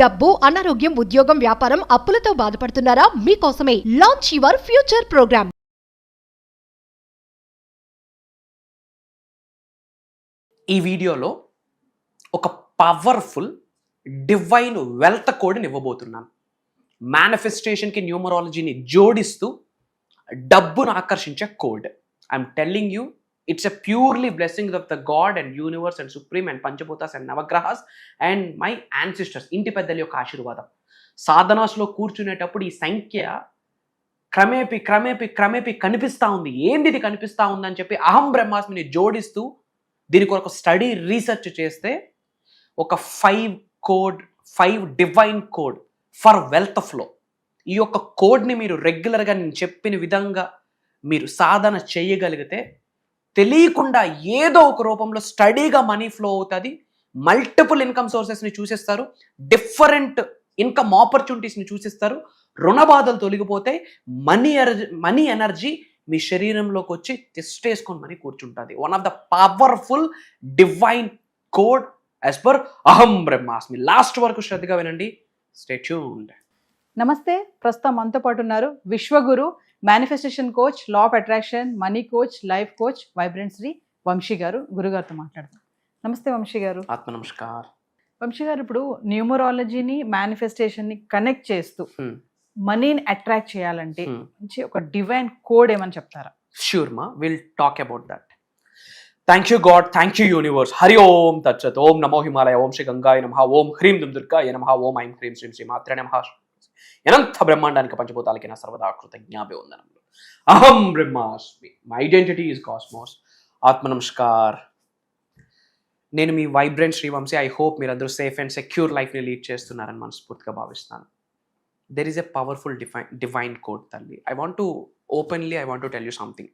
డబ్బు, అనారోగ్యం, ఉద్యోగం, వ్యాపారం, అప్పులతో బాధపడుతున్నారా? మీకోసమే లాంచ్ యువర్ ఫ్యూచర్ ప్రోగ్రామ్. ఈ వీడియోలో ఒక పవర్ఫుల్ డివైన్ వెల్త్ కోడ్ని ఇవ్వబోతున్నాను. మేనిఫెస్టేషన్కి న్యూమరాలజీని జోడిస్తూ డబ్బును ఆకర్షించే code. I'm telling you, it's a purely blessing of the God and universe and supreme and panchabhutas and నవగ్రహాస్ and my ancestors, ఇంటి పెద్దల యొక్క ఆశీర్వాదం. సాధనాస్లో కూర్చునేటప్పుడు ఈ సంఖ్య క్రమేపీ కనిపిస్తూ ఉంది. ఏంది ఇది కనిపిస్తూ ఉందని చెప్పి అహం బ్రహ్మాస్మిని జోడిస్తూ దీనికి ఒక స్టడీ రీసెర్చ్ చేస్తే ఒక 5 divine code for wealth flow. ఈ యొక్క కోడ్ని మీరు రెగ్యులర్గా నేను చెప్పిన విధంగా మీరు సాధన చేయగలిగితే తెలియకుండా ఏదో ఒక రూపంలో స్టడీగా మనీ ఫ్లో అవుతుంది. మల్టిపుల్ ఇన్కమ్ సోర్సెస్ని చూసేస్తారు, డిఫరెంట్ ఇన్కమ్ ఆపర్చునిటీస్ని చూసిస్తారు, రుణ బాధలు తొలగిపోతే మనీ ఎనర్జీ మీ శరీరంలోకి వచ్చి తెస్టేసుకొని మనీ కూర్చుంటుంది. One of the powerful divine code as per అహం బ్రహ్మాస్మి. లాస్ట్ వరకు శ్రద్ధగా వినండి. Stay tuned. నమస్తే, ప్రస్తుతం మనతో పాటు ఉన్నారు Vishwaguru, manifestation coach, law of attraction, money coach, life coach, vibrant Shri Vamsi గారు. గురుగారితో మాట్లాడతాం. నమస్తే వంశీ గారు. ఆత్మ నమస్కార్. వంశీ గారు, ఇప్పుడు న్యూమరాలజీని మేనిఫెస్టేషన్ని కనెక్ట్ చేస్తూ మనీని అట్రాక్ట్ చేయాలంటే మంచి ఒక డివైన్ కోడ్ ఏమని చెప్తారా? ష్యూర్ మా, will talk about that. Thank you God, thank you universe. Hari Om తచ్చత్. ఓం నమో హిమాలయ, ఓం శ్రీ గంగాయ నమః, ఓం హ్రీం దుర్గాయ నమః, ఓం ఐం హ్రీం శ్రీం శ్రీ మాత్రే నమః. అనంత బ్రహ్మాండానికి పంచభూతాలకి నా సర్వదా కృతజ్ఞాభివందనములు. అహం బ్రహ్మాస్మి. My identity is cosmos. ఆత్మ నమస్కార్. నేను మీ వైబ్రెంట్ శ్రీవంశీ. ఐ హోప్ మీరందరూ సేఫ్ అండ్ సెక్యూర్ లైఫ్ని లీడ్ చేస్తున్నారని మనస్ఫూర్తిగా భావిస్తున్నాను. There is a powerful divine code తల్లి. I want to tell you something.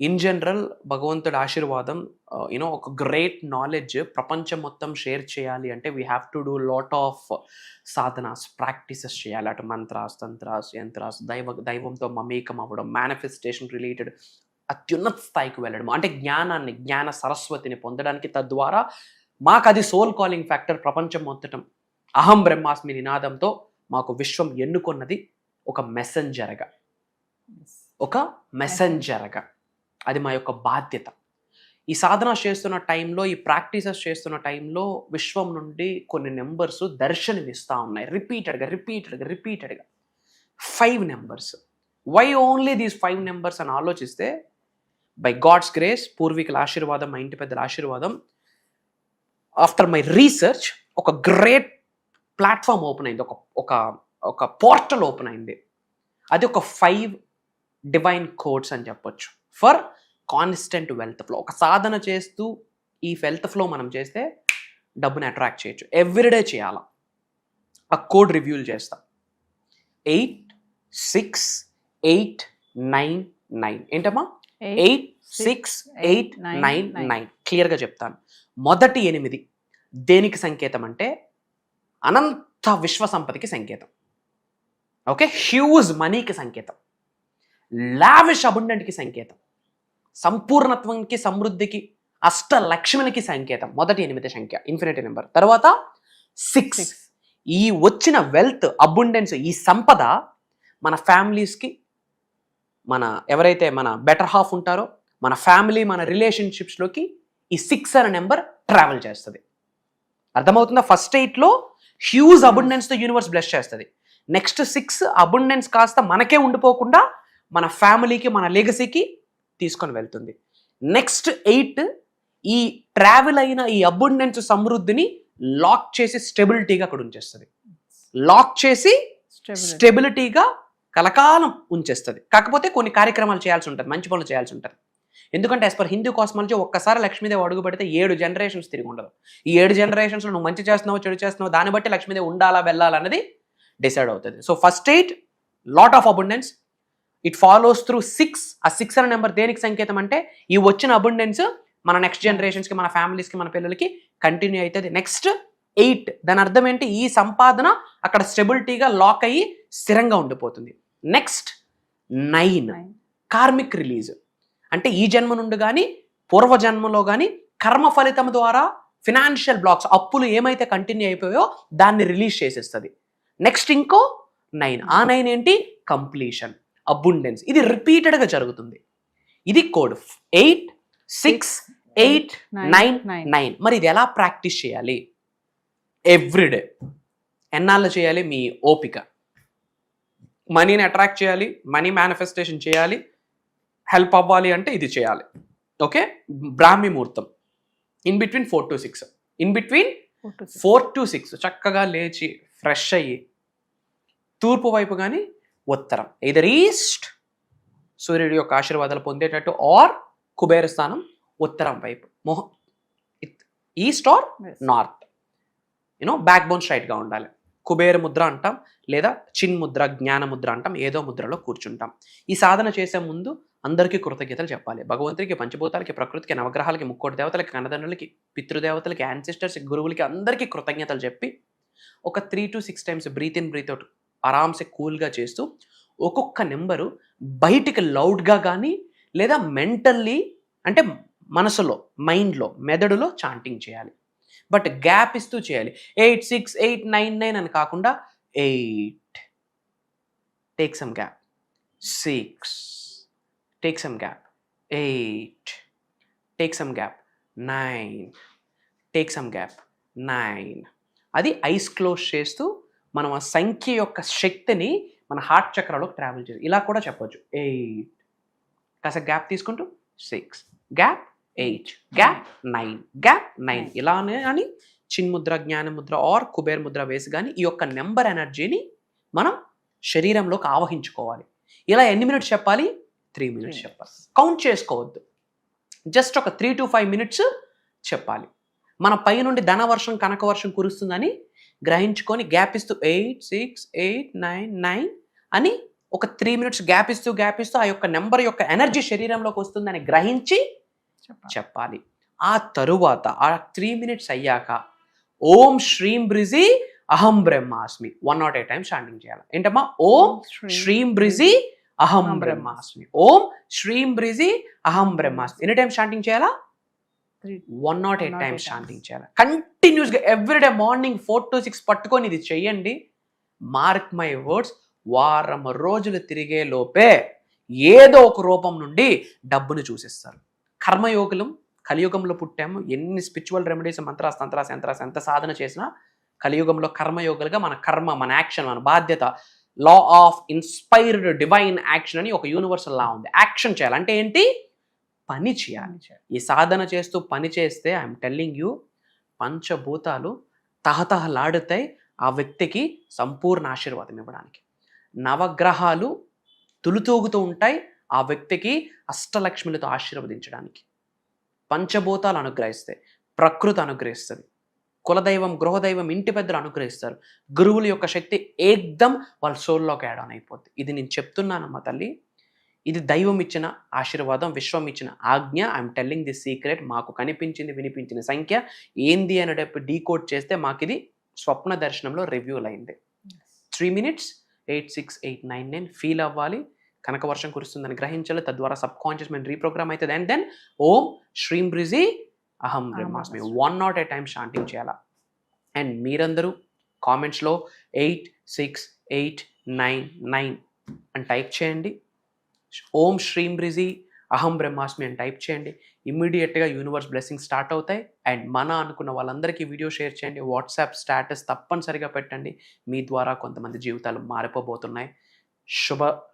In general భగవంతుడి ఆశీర్వాదం, ఒక గ్రేట్ నాలెడ్జ్ ప్రపంచం మొత్తం షేర్ చేయాలి అంటే we have to do lot of సాధనాస్, ప్రాక్టీసెస్ చేయాలి. అటు మంత్రాస్, తంత్రాస్, యంత్రాస్, దైవంతో మమేకం అవ్వడం, మేనిఫెస్టేషన్ రిలేటెడ్ అత్యున్నత స్థాయికి వెళ్ళడం, అంటే జ్ఞాన సరస్వతిని పొందడానికి. తద్వారా మాకు అది సోల్ కాలింగ్ ఫ్యాక్టర్. ప్రపంచం మొత్తటం అహం బ్రహ్మాస్మి నినాదంతో మాకు విశ్వం ఎన్నుకున్నది ఒక మెసెంజర్గా. అది మా యొక్క బాధ్యత. ఈ సాధన చేస్తున్న టైంలో, ఈ ప్రాక్టీసెస్ చేస్తున్న టైంలో విశ్వం నుండి కొన్ని నెంబర్స్ దర్శనమిస్తూ ఉన్నాయి రిపీటెడ్గా. 5 numbers. Why only these 5 numbers అని ఆలోచిస్తే, బై గాడ్స్ గ్రేస్, పూర్వీకుల ఆశీర్వాదం, మా ఇంటి పెద్దల ఆశీర్వాదం, ఆఫ్టర్ మై రీసెర్చ్ ఒక గ్రేట్ ప్లాట్ఫామ్ ఓపెన్ అయింది, ఒక పోర్టల్ ఓపెన్ అయింది. అది ఒక 5 డివైన్ కోడ్స్ అని చెప్పొచ్చు ఫర్ కాన్స్టెంట్ వెల్త్ ఫ్లో. ఒక సాధన చేస్తూ ఈ వెల్త్ ఫ్లో మనం చేస్తే డబ్బుని అట్రాక్ట్ చేయొచ్చు. ఎవ్రీడే చేయాలా. ఆ కోడ్ రివ్యూల్ చేస్తాం. 8 6 8 9 9. ఏంటమ్మా? 8 6 8 9 9. క్లియర్గా చెప్తాను. మొదటి 8 దేనికి సంకేతం అంటే అనంత విశ్వ సంపదకి సంకేతం. ఓకే, హ్యూజ్ మనీకి సంకేతం, లావిష్ అబుండెంట్కి సంకేతం, సంపూర్ణత్వంకి, సమృద్ధికి, అష్టలక్ష్మికి సంకేతం. మొదటి 8 సంఖ్య, ఇన్ఫినిటీ నెంబర్. తర్వాత 6. ఈ వచ్చిన వెల్త్, అబుండెన్స్, ఈ సంపద మన ఫ్యామిలీస్కి, ఎవరైతే మన బెటర్ హాఫ్ ఉంటారో, మన ఫ్యామిలీ, మన రిలేషన్షిప్స్లోకి ఈ 6 అనే నెంబర్ ట్రావెల్ చేస్తుంది. అర్థమవుతుందా? ఫస్ట్ 8లో హ్యూజ్ అబుండెన్స్తో యూనివర్స్ బ్లెస్ చేస్తుంది. నెక్స్ట్ 6 అబుండెన్స్ కాస్త మనకే ఉండిపోకుండా మన ఫ్యామిలీకి, మన లెగసీకి తీసుకొని వెళ్తుంది. నెక్స్ట్ 8 ఈ ట్రావెల్ అయిన ఈ అబుండెన్స్, సమృద్ధిని లాక్ చేసి స్టెబిలిటీగా అక్కడ ఉంచేస్తుంది. లాక్ చేసి స్టెబిలిటీగా కలకాలం ఉంచేస్తుంది. కాకపోతే కొన్ని కార్యక్రమాలు చేయాల్సి ఉంటుంది, మంచి పనులు చేయాల్సి ఉంటుంది. ఎందుకంటే యాజ్ పర్ హిందూ కాస్మాలజీ ఒక్కసారి లక్ష్మీదేవి అడుగు పెడితే 7 జనరేషన్స్ తిరిగి ఉండదు. ఈ 7 జనరేషన్స్లో నువ్వు మంచి చేస్తున్నావు, చెడు చేస్తున్నావు, దాన్ని బట్టి లక్ష్మీదేవి ఉండాలా వెళ్ళాలన్నది డిసైడ్ అవుతుంది. So first 8 lot of abundance, it follows through 6. ఆ 6 అనే నెంబర్ దేనికి సంకేతం అంటే ఈ వచ్చిన అబుండెన్స్ మన నెక్స్ట్ జనరేషన్స్కి, మన ఫ్యామిలీస్కి, మన పిల్లలకి కంటిన్యూ అవుతుంది. నెక్స్ట్ 8 దాని అర్థం ఏంటి? ఈ సంపాదన అక్కడ స్టెబిలిటీగా లాక్ అయ్యి స్థిరంగా ఉండిపోతుంది. Next 9 karmic release. అంటే ఈ జన్మ నుండి కానీ పూర్వజన్మలో కానీ కర్మ ఫలితం ద్వారా ఫినాన్షియల్ బ్లాక్స్, అప్పులు ఏమైతే కంటిన్యూ అయిపోయాయో దాన్ని రిలీజ్ చేసేస్తుంది. నెక్స్ట్ ఇంకో 9, ఆ 9 ఏంటి? Completion, abundance. ఇది రిపీటెడ్గా జరుగుతుంది. ఇది కోడ్ 8, 6, 8, 9, 9. మరి ఇది ఎలా ప్రాక్టీస్ చేయాలి? ఎవ్రీడే. ఎన్నాళ్ళు చేయాలి? మీ ఓపిక. మనీని అట్రాక్ట్ చేయాలి, మనీ మేనిఫెస్టేషన్ చేయాలి, హెల్ప్ అవ్వాలి అంటే ఇది చేయాలి. ఓకే, బ్రాహ్మీ ముహూర్తం in between 4 to 6, in between 4 to 6 చక్కగా లేచి ఫ్రెష్ అయ్యి తూర్పు వైపు కానీ ఉత్తరం, ఎయిదర్ ఈస్ట్ సూర్యుడి యొక్క ఆశీర్వాదాలు పొందేటట్టు, ఆర్ కుబేర స్థానం ఉత్తరం వైపు, east are north, back bone స్ట్రైట్గా ఉండాలి. కుబేర ముద్ర అంటాం, లేదా చిన్ ముద్ర, జ్ఞాన ముద్ర అంటాం, ఏదో ముద్రలో కూర్చుంటాం. ఈ సాధన చేసే ముందు అందరికీ కృతజ్ఞతలు చెప్పాలి. భగవంతుడికి, పంచభూతాలకి, ప్రకృతికి, నవగ్రహాలకి, ముక్కోటి దేవతలకి, కన్నదండ్రులకి, పితృదేవతలకి, యాన్సిస్టర్స్, గురువులకి అందరికీ కృతజ్ఞతలు చెప్పి ఒక 3 to 6 times breathe in breathe out ఆరామ్సే కూల్గా చేస్తూ ఒక్కొక్క నెంబరు బయటికి లౌడ్గా కానీ లేదా మెంటల్లీ అంటే మనసులో, మైండ్లో, మెదడులో చాంటింగ్ చేయాలి. బట్ గ్యాప్ ఇస్తూ చేయాలి. 8, 6, 8, 9, 9 అని కాకుండా 8, take some gap, 6, take some gap, 8, take some gap, 9, take some gap, 9. అది ఐస్ క్లోజ్ చేస్తూ మనం ఆ సంఖ్య యొక్క శక్తిని మన హార్ట్ చక్రాలోకి ట్రావెల్ చేయాలి. ఇలా కూడా చెప్పొచ్చు. 8, కాస్త గ్యాప్ తీసుకుంటూ 6, గ్యాప్ 8, గ్యాప్ 9, గ్యాప్ 9. ఇలానే అని చిన్ముద్ర, జ్ఞానముద్ర ఆర్ కుబేర్ ముద్ర వేసి కానీ ఈ యొక్క నెంబర్ ఎనర్జీని మనం శరీరంలోకి ఆవహించుకోవాలి. ఇలా ఎన్ని మినిట్స్ చెప్పాలి? 3 minutes చెప్పాలి. కౌంట్ చేసుకోవద్దు, జస్ట్ ఒక 3 to 5 minutes చెప్పాలి. మన పై నుండి ధనవర్షం, కనకవర్షం కురుస్తుందని గ్రహించుకొని గ్యాప్ ఇస్తూ 8, 6, 8, 9, 9 అని ఒక 3 minutes గ్యాప్ ఇస్తూ ఆ యొక్క నెంబర్ యొక్క ఎనర్జీ శరీరంలోకి వస్తుందని గ్రహించి చెప్పాలి. ఆ తరువాత ఆ 3 minutes అయ్యాక ఓం శ్రీం బ్రిజి అహం బ్రహ్మాస్మి 108 times స్టాండింగ్ చేయాలి. ఏంటమ్మా? ఓం శ్రీం బ్రిజి అహం బ్రహ్మాస్మి, ఓం శ్రీం బ్రిజి అహం బ్రహ్మాస్మి. ఎన్ని టైమ్స్ స్టాండింగ్ చేయాలా? 108 times స్టాండింగ్ చేయాలి. కంటిన్యూస్గా ఎవ్రీడే మార్నింగ్ 4 to 6 పట్టుకొని ఇది చెయ్యండి. మార్క్ మై వర్డ్స్, వారం రోజులు తిరిగే లోపే ఏదో ఒక రూపం నుండి డబ్బును చూసిస్తారు. కర్మయోగులం, కలియుగంలో పుట్టాము. ఎన్ని స్పిరిచువల్ రెమెడీస్, మంత్రాస్, తంత్రాస్, యంత్రాస్ ఎంత సాధన చేసినా కలియుగంలో కర్మయోగులుగా మన కర్మ, మన యాక్షన్, మన బాధ్యత, law of inspired divine action అని ఒక యూనివర్సల్ లా ఉంది. యాక్షన్ చేయాలంటే ఏంటి? పని చేయాలి. ఈ సాధన చేస్తూ పని చేస్తే ఐఎమ్ టెల్లింగ్ యూ, పంచభూతాలు తహతహలాడుతాయి ఆ వ్యక్తికి సంపూర్ణ ఆశీర్వాదం ఇవ్వడానికి. నవగ్రహాలు తులుతూగుతూ ఉంటాయి ఆ వ్యక్తికి అష్టలక్ష్మిలతో ఆశీర్వదించడానికి. పంచభూతాలు అనుగ్రహిస్తాయి, ప్రకృతి అనుగ్రహిస్తుంది, కులదైవం, గృహదైవం, ఇంటి పెద్దలు అనుగ్రహిస్తారు. గురువుల యొక్క శక్తి ఏకదం వాళ్ళ సోల్లోకి యాడ్ ఆన్ అయిపోద్ది. ఇది నేను చెప్తున్నానమ్మా తల్లి, ఇది దైవం ఇచ్చిన ఆశీర్వాదం, విశ్వం ఇచ్చిన ఆజ్ఞ. I'm telling this secret. మాకు కనిపించింది, వినిపించిన సంఖ్య ఏంది అనేటప్పుడు డీకోడ్ చేస్తే మాకు ఇది స్వప్న దర్శనంలో రివ్యూల్ అయింది. 3 minutes 8, 6, 8, 9, 9 ఫీల్ అవ్వాలి. కనక వర్షం కురుస్తుందని గ్రహించాలి. తద్వారా సబ్ కాన్షియస్ మైండ్ రీప్రోగ్రామ్ అవుతుంది. అండ్ దెన్ ఓం శ్రీం బ్రిజి అహం బ్రహ్మాస్మి 108 times చాంటింగ్ చేయాలా. అండ్ మీరందరూ కామెంట్స్లో 8, 6, 8, 9, 9 అని టైప్ చేయండి. ఓం శ్రీం బ్రిజి అహం బ్రహ్మాస్మి అని టైప్ చేయండి. ఇమ్మీడియట్గా యూనివర్స్ బ్లెస్సింగ్ స్టార్ట్ అవుతాయి. అండ్ మన అనుకున్న వాళ్ళందరికీ వీడియో షేర్ చేయండి. వాట్సాప్ స్టేటస్ తప్పనిసరిగా పెట్టండి. మీ ద్వారా కొంతమంది జీవితాలు మారిపోబోతున్నాయి.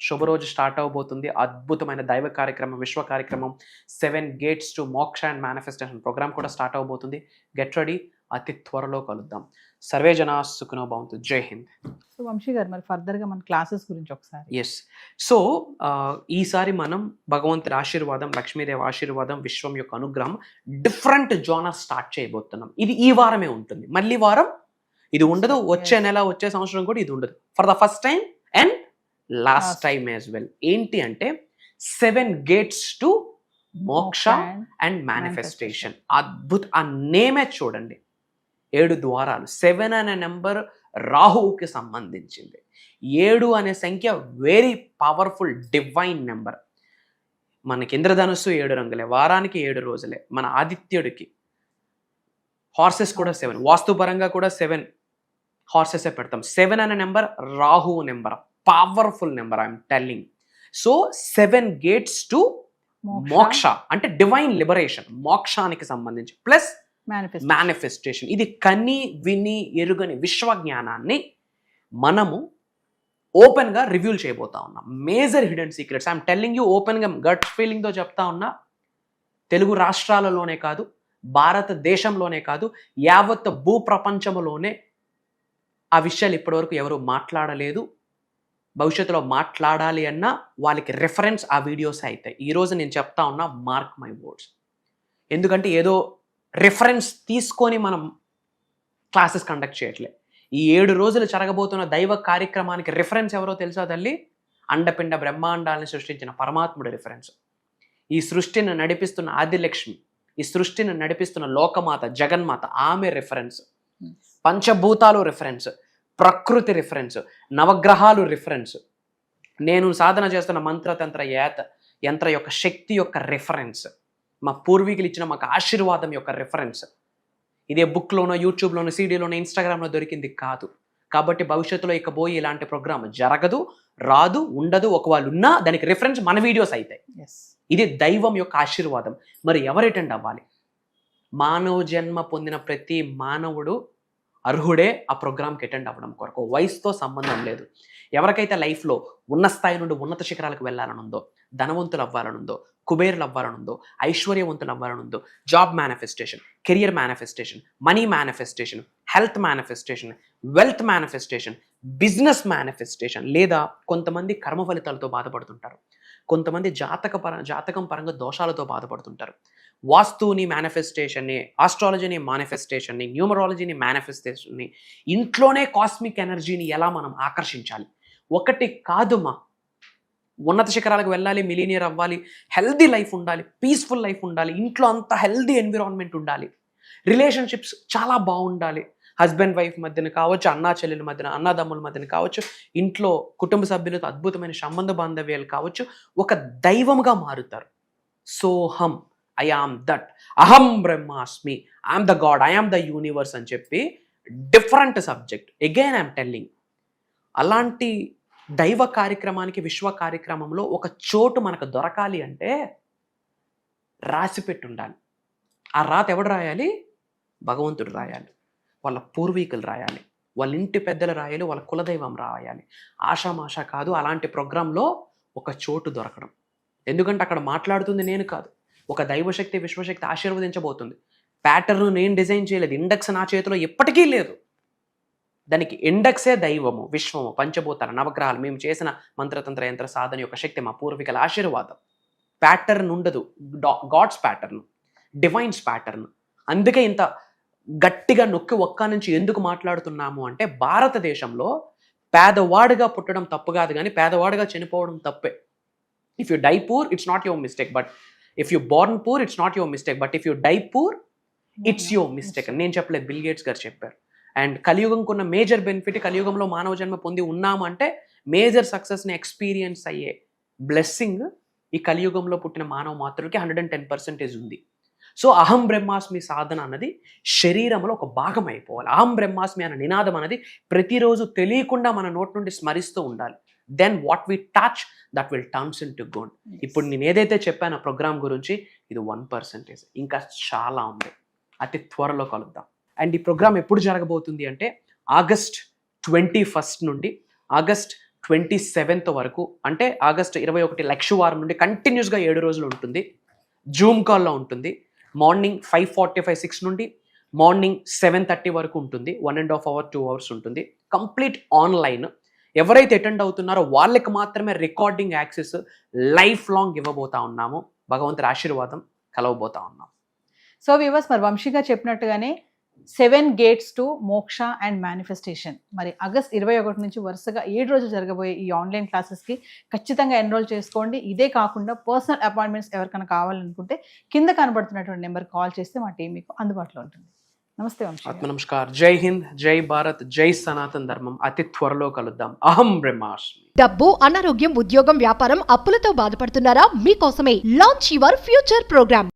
శుభరోజు స్టార్ట్ అవబోతుంది. అద్భుతమైన దైవ కార్యక్రమం, విశ్వ కార్యక్రమం 7 gates to మోక్ష అండ్ మేనిఫెస్టేషన్ ప్రోగ్రామ్ కూడా స్టార్ట్ అవబోతుంది. గెట్ రెడీ, అతి త్వరలో కలుద్దాం. సర్వే జనా సుఖినో భవంతు. జై హింద్. సో వంశీ గారు, మరి ఫర్దర్గా మన క్లాసెస్ గురించి ఒకసారి. ఎస్. సో ఈసారి మనం భగవంతుడి ఆశీర్వాదం, లక్ష్మీదేవి ఆశీర్వాదం, విశ్వం యొక్క అనుగ్రహం డిఫరెంట్ జోనర్ స్టార్ట్ చేయబోతున్నాం. ఇది ఈ వారమే ఉంటుంది, మళ్ళీ వారం ఇది ఉండదు. వచ్చే నెల, వచ్చే సంవత్సరం కూడా ఇది ఉండదు. For the first time and last time as well. ఏంటి అంటే 7 gates to మోక్ష అండ్ మేనిఫెస్టేషన్. అద్భుత, ఆ నేమే చూడండి, 7 ద్వారాలు. 7 అనే నెంబర్ రాహువుకి సంబంధించింది. 7 అనే సంఖ్య వెరీ పవర్ఫుల్ డివైన్ నెంబర్. మనకి ఇంద్రధనుస్సు 7 రంగులే, వారానికి 7 రోజులే. మన ఆదిత్యుడికి హార్సెస్ కూడా 7, వాస్తుపరంగా కూడా 7 హార్సెసే పెడతాం. 7 అనే number Rahu number, powerful number, I'm telling. So 7 gates to మోక్ష అంటే డివైన్ లిబరేషన్, మోక్షానికి సంబంధించి ప్లస్ మేనిఫెస్టేషన్. ఇది కని విని ఎరుగని విశ్వ జ్ఞానాన్ని మనము ఓపెన్ గా రివ్యూల్ చేయబోతా ఉన్నాం. Major hidden secrets I'm telling you open గా, గట్ ఫీలింగ్ తో చెప్తా ఉన్నా. తెలుగు రాష్ట్రాలలోనే కాదు, భారతదేశంలోనే కాదు, యావత్ భూప్రపంచంలోనే ఆ విషయాలు ఇప్పటివరకు ఎవరు మాట్లాడలేదు. భవిష్యత్తులో మాట్లాడాలి అన్నా వాళ్ళకి రెఫరెన్స్ ఆ వీడియోస్ అవుతాయి. ఈరోజు నేను చెప్తా ఉన్నా, మార్క్ మై వర్డ్స్. ఎందుకంటే ఏదో రెఫరెన్స్ తీసుకొని మనం క్లాసెస్ కండక్ట్ చేయట్లే. ఈ 7 రోజులు జరగబోతున్న దైవ కార్యక్రమానికి రిఫరెన్స్ ఎవరో తెలుసా తల్లి? అండపిండ బ్రహ్మాండాలను సృష్టించిన పరమాత్ముడి రిఫరెన్స్. ఈ సృష్టిని నడిపిస్తున్న ఆదిలక్ష్మి, ఈ సృష్టిని నడిపిస్తున్న లోకమాత జగన్మాత, ఆమె రిఫరెన్స్. పంచభూతాలు రిఫరెన్స్, ప్రకృతి రిఫరెన్స్, నవగ్రహాలు రిఫరెన్స్, నేను సాధన చేస్తున్న మంత్రతంత్ర యంత్ర యొక్క శక్తి యొక్క రిఫరెన్స్, మా పూర్వీకులు ఇచ్చిన మాకు ఆశీర్వాదం యొక్క రిఫరెన్స్. ఇదే బుక్లోనో, యూట్యూబ్లోనో, సీడీలోనో, ఇన్స్టాగ్రామ్లో దొరికింది కాదు. కాబట్టి భవిష్యత్తులో ఇక పోయి ఇలాంటి ప్రోగ్రామ్ జరగదు, రాదు, ఉండదు. ఒకవేళ ఉన్నా దానికి రిఫరెన్స్ మన వీడియోస్ అవుతాయి. ఇది దైవం యొక్క ఆశీర్వాదం. మరి ఎవరు అటెండ్ అవ్వాలి? మానవ జన్మ పొందిన ప్రతి మానవుడు అర్హుడే ఆ ప్రోగ్రామ్కి అటెండ్ అవ్వడం కొరకు. వయసుతో సంబంధం లేదు. ఎవరికైతే లైఫ్లో ఉన్న స్థాయి నుండి ఉన్నత శిఖరాలకు వెళ్ళాలనుందో, ధనవంతులు అవ్వాలనుందో, కుబేరులు అవ్వాలనుందో, ఐశ్వర్యవంతులు అవ్వాలనుందో, job manifestation, career manifestation, money manifestation, health manifestation, wealth manifestation, business manifestation, లేదా కొంతమంది కర్మ ఫలితాలతో బాధపడుతుంటారు, కొంతమంది జాతకం పరంగా దోషాలతో బాధపడుతుంటారు. వాస్తుని మేనిఫెస్టేషన్ని, ఆస్ట్రాలజీని మేనిఫెస్టేషన్ని, న్యూమరాలజీని మేనిఫెస్టేషన్ని, ఇంట్లోనే కాస్మిక్ ఎనర్జీని ఎలా మనం ఆకర్షించాలి. ఒకటి కాదుమా, ఉన్నత శిఖరాలకు వెళ్ళాలి, మిలీనియర్ అవ్వాలి, హెల్దీ లైఫ్ ఉండాలి, పీస్ఫుల్ లైఫ్ ఉండాలి, ఇంట్లో అంతా హెల్దీ ఎన్విరాన్మెంట్ ఉండాలి, రిలేషన్షిప్స్ చాలా బాగుండాలి, హస్బెండ్ వైఫ్ మధ్యన కావచ్చు, అన్నా చెల్లెల మధ్యన, అన్నదమ్ముల మధ్యన కావచ్చు, ఇంట్లో కుటుంబ సభ్యులతో అద్భుతమైన సంబంధ బాంధవ్యాలు కావచ్చు, ఒక దైవముగా మారుతారు. సోహం, ఐ ఆమ్ దట్, అహం బ్రహ్మాస్మి, I'm the God, I'm the universe అని చెప్పి different subject. Again I'm telling, అలాంటి దైవ కార్యక్రమానికి, విశ్వ కార్యక్రమంలో ఒక చోటు మనకు దొరకాలి అంటే రాసి పెట్టి ఉండాలి. ఆ రాత ఎవడు రాయాలి? భగవంతుడు రాయాలి, వాళ్ళ పూర్వీకులు రాయాలి, వాళ్ళ ఇంటి పెద్దలు రాయాలి, వాళ్ళ కులదైవం రాయాలి. ఆషామాషా కాదు అలాంటి ప్రోగ్రాంలో ఒక చోటు దొరకడం. ఎందుకంటే అక్కడ మాట్లాడుతుంది నేను కాదు, ఒక దైవశక్తి, విశ్వశక్తి ఆశీర్వదించబోతుంది. ప్యాటర్న్ నేను డిజైన్ చేయలేదు, ఇండెక్స్ నా చేతిలో ఎప్పటికీ లేదు. దానికి ఇండెక్సే దైవము, విశ్వము, పంచభూతాలు, నవగ్రహాలు, మేము చేసిన మంత్రతంత్ర యంత్ర సాధన యొక్క శక్తి, మా పూర్వీకుల ఆశీర్వాదం. ప్యాటర్న్ ఉండదు, గాడ్స్ ప్యాటర్న్, డివైన్స్ ప్యాటర్న్. అందుకే ఇంత గట్టిగా నొక్కి ఒక్క నుంచి ఎందుకు మాట్లాడుతున్నాము అంటే, భారతదేశంలో పేదవాడిగా పుట్టడం తప్పు కాదు, కానీ పేదవాడిగా చనిపోవడం తప్పే. If you die poor, it's not your mistake, but if you born poor, it's not your mistake, but if you die poor, it's your mistake. నేను చెప్పలేదు, బిల్ గేట్స్ గారు చెప్పారు. అండ్ కలియుగంకున్న మేజర్ బెనిఫిట్, కలియుగంలో మానవ జన్మ పొంది ఉన్నాము అంటే మేజర్ సక్సెస్ని ఎక్స్పీరియన్స్ అయ్యే బ్లెస్సింగ్ ఈ కలియుగంలో పుట్టిన మానవ మాతృకి 110% ఉంది. సో అహం బ్రహ్మాస్మి సాధన అన్నది శరీరంలో ఒక భాగం అయిపోవాలి. అహం బ్రహ్మాస్మి అనే నినాదం అనేది ప్రతిరోజు తెలియకుండా మన నోటి నుండి స్మరిస్తూ ఉండాలి. Then what we touch, that will turns into gold. ఇప్పుడు నేను ఏదైతే చెప్పానో ప్రోగ్రామ్ గురించి, ఇది 1%. ఇంకా చాలా ఉంది. అతి త్వరలో కలుద్దాం. అండ్ ఈ ప్రోగ్రామ్ ఎప్పుడు జరగబోతుంది అంటే ఆగస్ట్ 21 నుండి ఆగస్ట్ 27 వరకు, అంటే ఆగస్ట్ 21 లక్షవారం నుండి కంటిన్యూస్గా 7 రోజులు ఉంటుంది. జూమ్ కాల్లో ఉంటుంది. మార్నింగ్ 5:45, 6 నుండి మార్నింగ్ 7:30 వరకు ఉంటుంది. 1.5 hour, 2 hours ఉంటుంది. Complete online. ఎవరైతే అటెండ్ అవుతున్నారో వాళ్ళకి మాత్రమే రికార్డింగ్ యాక్సెస్ లైఫ్ లాంగ్ ఇవ్వబోతా ఉన్నాము. భగవంతుడి ఆశీర్వాదం కలవబోతా ఉన్నాం. సో వ్యూవర్స్, మరి వంశీగా చెప్పినట్టుగానే 7 gates టు మోక్ష అండ్ మేనిఫెస్టేషన్. మరి ఆగస్ట్ 21 నుంచి వరుసగా 7 రోజులు జరగబోయే ఈ ఆన్లైన్ క్లాసెస్కి ఖచ్చితంగా ఎన్రోల్ చేసుకోండి. ఇదే కాకుండా పర్సనల్ అపాయింట్మెంట్స్ ఎవరికైనా కావాలనుకుంటే కింద కనబడుతున్నటువంటి నెంబర్ కాల్ చేస్తే మా టీం మీకు అందుబాటులో ఉంటుంది. నమస్తే వంశీ. ఆత్మ నమస్కార్. జై హింద్, జై భారత్, జై సనాతన ధర్మం. అతి త్వరలో కలుద్దాం. అహం బ్రహ్మాస్మి. డబ్బు, అనారోగ్యం, ఉద్యోగం, వ్యాపారం, అప్పులతో బాధపడుతున్నారా? మీకోసమే లాంచ్ యువర్ ఫ్యూచర్ ప్రోగ్రామ్.